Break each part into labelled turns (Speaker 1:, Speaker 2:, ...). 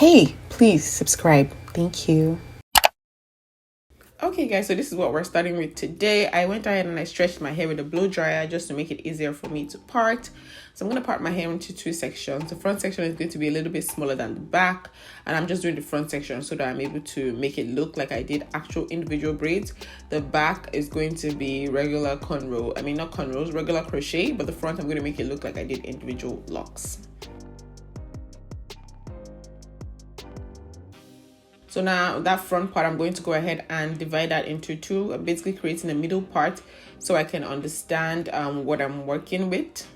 Speaker 1: Hey, please subscribe. Thank you.
Speaker 2: Okay guys, so this is what we're starting with today. I went ahead and I stretched my hair with a blow dryer just to make it easier for me to part. So I'm going to part my hair into two sections. The front section is going to be a little bit smaller than the back, and I'm just doing the front section so that I'm able to make it look like I did actual individual braids. The back is going to be regular cornrow, not cornrows, regular crochet, but the front I'm going to make it look like I did individual locks. So now that front part, I'm going to go ahead and divide that into two. I'm basically creating a middle part so I can understand what I'm working with.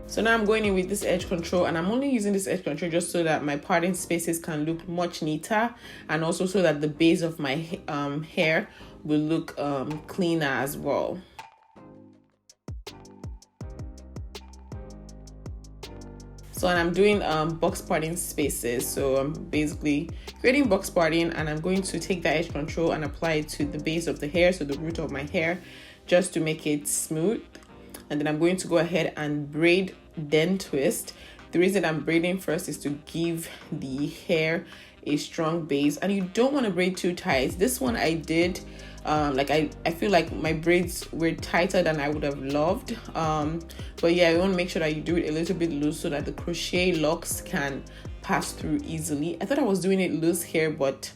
Speaker 2: So now I'm going in with this edge control, and I'm only using this edge control just so that my parting spaces can look much neater, and also so that the base of my hair will look cleaner as well. So, and I'm doing box parting spaces. So I'm basically creating box parting, and I'm going to take that edge control and apply it to the base of the hair, so the root of my hair, just to make it smooth. And then I'm going to go ahead and braid, then twist. The reason I'm braiding first is to give the hair a strong base, and you don't want to braid too tight. This one I did I feel like my braids were tighter than I would have loved, but yeah, you want to make sure that you do it a little bit loose so that the crochet locks can pass through easily. I thought I was doing it loose here, but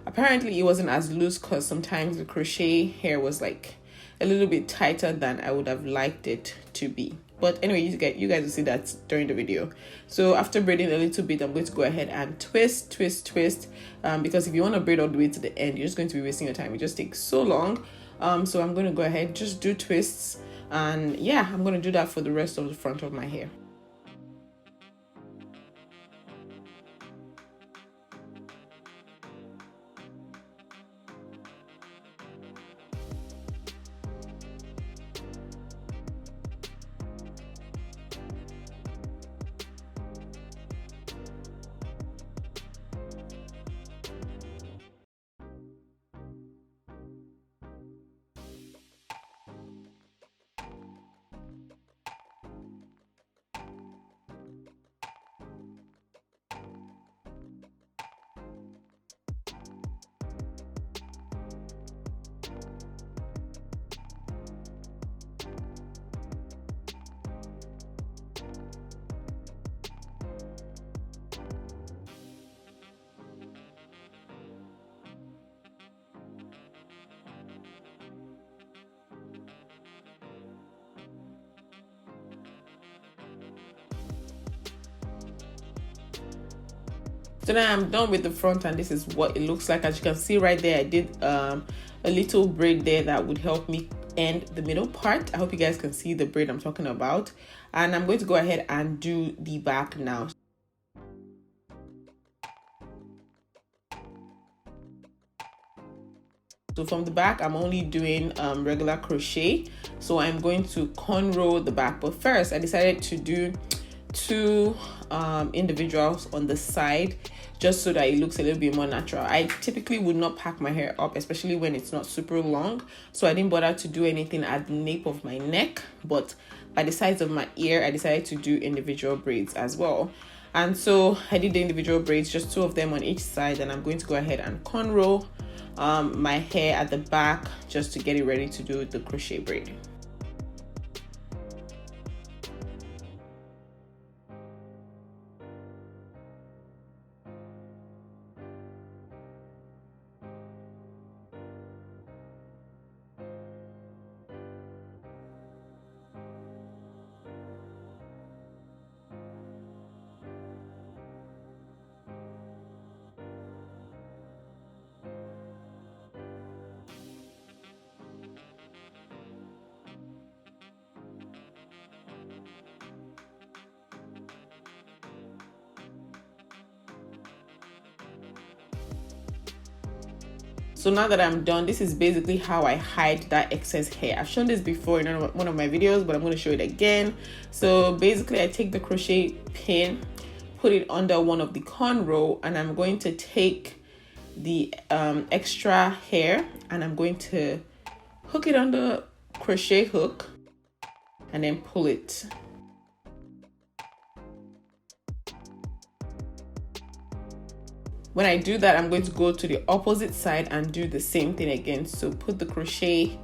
Speaker 2: apparently it wasn't as loose, because sometimes the crochet hair was like a little bit tighter than I would have liked it to be. But anyway, you guys will see that during the video. So after braiding a little bit, I'm going to go ahead and twist, because if you want to braid all the way to the end, you're just going to be wasting your time. It just takes so long. So I'm going to go ahead, just do twists, and yeah, I'm going to do that for the rest of the front of my hair. So now I'm done with the front, and this is what it looks like. As you can see right there, I did a little braid there that would help me end the middle part. I hope you guys can see the braid I'm talking about. And I'm going to go ahead and do the back now. So from the back, I'm only doing regular crochet. So I'm going to cornrow the back. But first, I decided to do two individuals on the side, just so that it looks a little bit more natural. I typically would not pack my hair up, especially when it's not super long, so I didn't bother to do anything at the nape of my neck, but by the sides of my ear, I decided to do individual braids as well. And so I did the individual braids, just two of them on each side, and I'm going to go ahead and cornrow my hair at the back just to get it ready to do the crochet braid. So now that I'm done, this is basically how I hide that excess hair. I've shown this before in one of my videos, but I'm going to show it again. So basically I take the crochet pin, put it under one of the cornrow, and I'm going to take the extra hair, and I'm going to hook it on the crochet hook and then pull it. When I do that, I'm going to go to the opposite side and do the same thing again. So put the crochet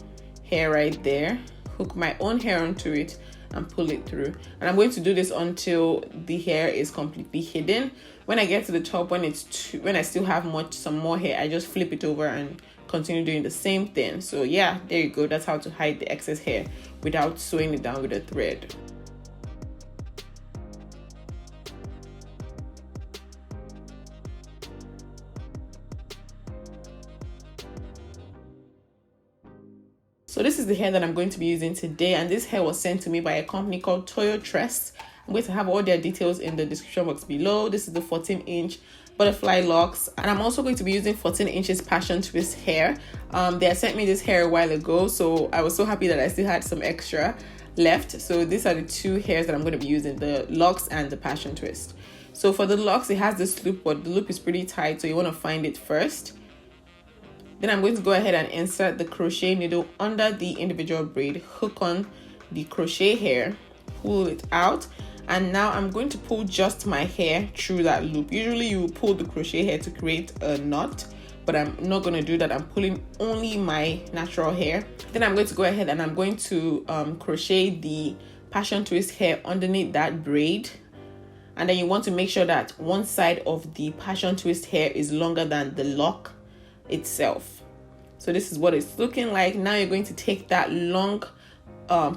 Speaker 2: hair right there, hook my own hair onto it and pull it through. And I'm going to do this until the hair is completely hidden. When I get to the top, when I still have some more hair, I just flip it over and continue doing the same thing. So yeah, there you go. That's how to hide the excess hair without sewing it down with a thread. So this is the hair that I'm going to be using today, and this hair was sent to me by a company called Toyotress. I'm going to have all their details in the description box below. This is the 14-inch butterfly locks, and I'm also going to be using 14 inches passion twist hair. They had sent me this hair a while ago, so I was so happy that I still had some extra left. So these are the two hairs that I'm going to be using, the locks and the passion twist. So for the locks, it has this loop, but the loop is pretty tight, so you want to find it first. Then I'm going to go ahead and insert the crochet needle under the individual braid, hook on the crochet hair, pull it out, and now I'm going to pull just my hair through that loop. Usually you pull the crochet hair to create a knot, but I'm not going to do that. I'm pulling only my natural hair. Then I'm going to go ahead and I'm going to crochet the passion twist hair underneath that braid. And then you want to make sure that one side of the passion twist hair is longer than the lock itself. So this is what it's looking like. Now you're going to take that long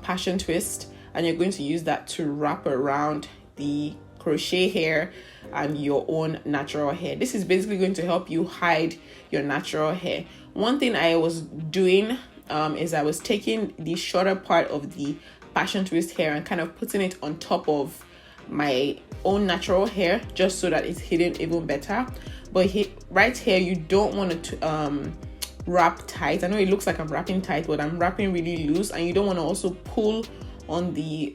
Speaker 2: passion twist and you're going to use that to wrap around the crochet hair and your own natural hair. This is basically going to help you hide your natural hair. One thing I was doing is I was taking the shorter part of the passion twist hair and kind of putting it on top of my own natural hair just so that it's hidden even better. But right here, you don't want to wrap tight. I know it looks like I'm wrapping tight, but I'm wrapping really loose, and you don't want to also pull on the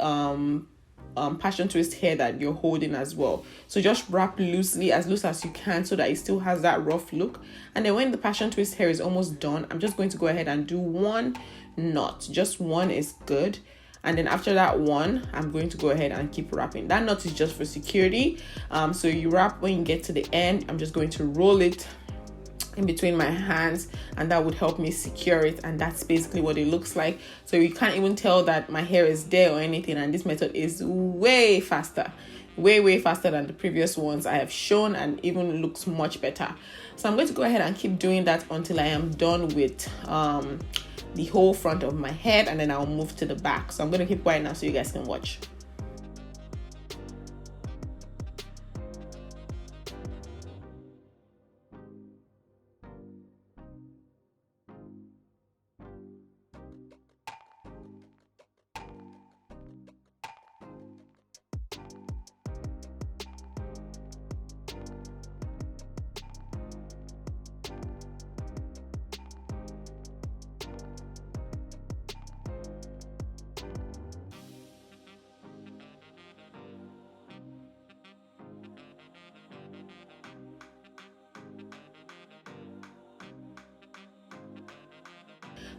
Speaker 2: passion twist hair that you're holding as well. So just wrap loosely, as loose as you can, so that it still has that rough look. And then when the passion twist hair is almost done, I'm just going to go ahead and do one knot. Just one is good. And then after that one, I'm going to go ahead and keep wrapping. That knot is just for security. So you wrap when you get to the end. I'm just going to roll it in between my hands, and that would help me secure it. And that's basically what it looks like. So you can't even tell that my hair is there or anything. And this method is way faster than the previous ones I have shown, and even looks much better. So I'm going to go ahead and keep doing that until I am done with the whole front of my head, and then I'll move to the back. So I'm going to keep quiet now so you guys can watch.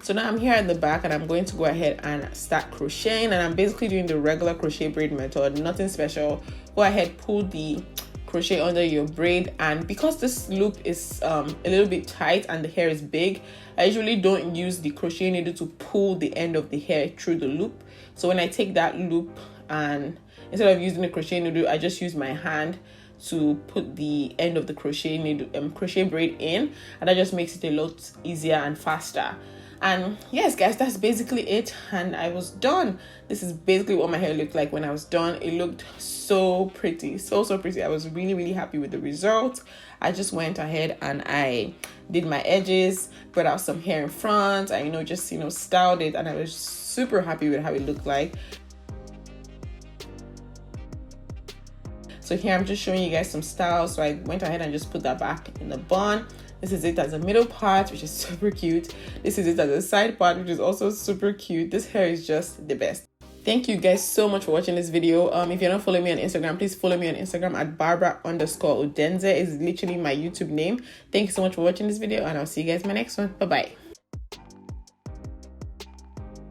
Speaker 2: So now I'm here at the back, and I'm going to go ahead and start crocheting, and I'm basically doing the regular crochet braid method, nothing special. Go ahead, pull the crochet under your braid, and because this loop is a little bit tight and the hair is big, I usually don't use the crochet needle to pull the end of the hair through the loop. So when I take that loop, and instead of using the crochet needle, I just use my hand to put the end of the crochet needle crochet braid in, and that just makes it a lot easier and faster. And yes guys, that's basically it, and I was done. This is basically what my hair looked like when I was done. It looked so pretty, so pretty. I was really happy with the result. I just went ahead and I did my edges, brought out some hair in front, and just styled it, and I was super happy with how it looked like. So here I'm just showing you guys some styles. So I went ahead and just put that back in the bun. This is it as a middle part, which is super cute. This is it as a side part, which is also super cute. This hair is just the best. Thank you guys so much for watching this video. If you're not following me on Instagram, please follow me on Instagram at Barbara_Odenze. Is literally my YouTube name. Thank you so much for watching this video, and I'll see you guys in my next one. Bye bye.